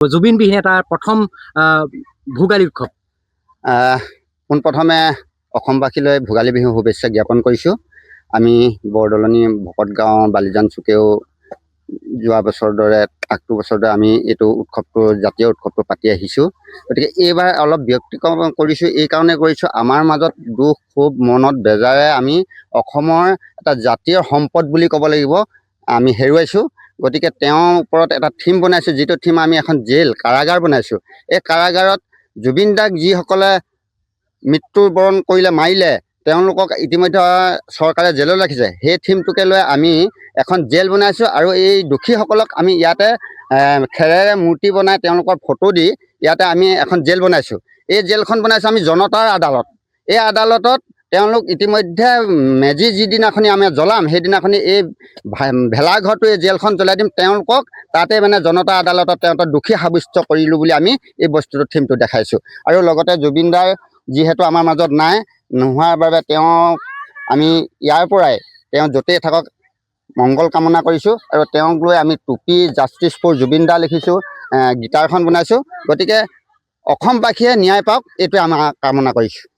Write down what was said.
জুবিনবিহীন এটা প্ৰথম ভোগালী উৎসৱ। পোনপ্ৰথমে অসমবাসীলৈ ভোগালী বিহু শুভেচ্ছা জ্ঞাপন কৰিছোঁ। আমি বৰদলনি ভকত গাঁৱৰ বালিজান চুকেও যোৱা বছৰৰ দৰে আগটো বছৰৰ দৰে আমি এইটো উৎসৱটো জাতীয় উৎসৱটো পাতি আহিছোঁ। গতিকে এইবাৰ অলপ ব্যক্তিক্ৰম কৰিছোঁ, এইকাৰণে কৰিছোঁ আমাৰ মাজত দুখ ক্ষোভ মনত বেজাৰে আমি অসমৰ এটা জাতীয় সম্পদ বুলি ক'ব লাগিব আমি হেৰুৱাইছোঁ। গতিকে তেওঁৰ ওপৰত এটা থিম বনাইছোঁ, যিটো থিম আমি এখন জেল কাৰাগাৰ বনাইছোঁ। এই কাৰাগাৰত জুবিন দাক যিসকলে মৃত্যুবৰণ কৰিলে, মাৰিলে, তেওঁলোকক ইতিমধ্যে চৰকাৰে জেলত ৰাখিছে। সেই থিমটোকে লৈ আমি এখন জেল বনাইছোঁ আৰু এই দোষীসকলক আমি ইয়াতে খেৰেৰে মূৰ্তি বনাই তেওঁলোকৰ ফটো দি ইয়াতে আমি এখন জেল বনাইছোঁ। এই জেলখন বনাইছোঁ আমি জনতাৰ আদালত। এই আদালতত তেওঁলোক ইতিমধ্যে মেজি যিদিনাখনি আমি জ্বলাম, সেইদিনাখনি এই ভেলাঘৰটো এই জেলখন জ্বলাই দিম। তেওঁলোকক তাতে মানে জনতা আদালতত তেওঁলোকক দোষী সাব্যস্ত কৰিলোঁ বুলি আমি এই বস্তুটো থিমটো দেখাইছোঁ। আৰু লগতে জুবিনদাৰ যিহেতু আমাৰ মাজত নাই, নোহোৱাৰ বাবে তেওঁক আমি ইয়াৰ পৰাই তেওঁ য'তেই থাকক মংগল কামনা কৰিছোঁ। আৰু তেওঁক লৈ আমি টুপি জাষ্টিছ ফৰ জুবিন দা লিখিছোঁ, গীটাৰখন বনাইছোঁ। গতিকে অসমবাসীয়ে ন্যায় পাওক, এইটোৱে আমাৰ কামনা কৰিছোঁ।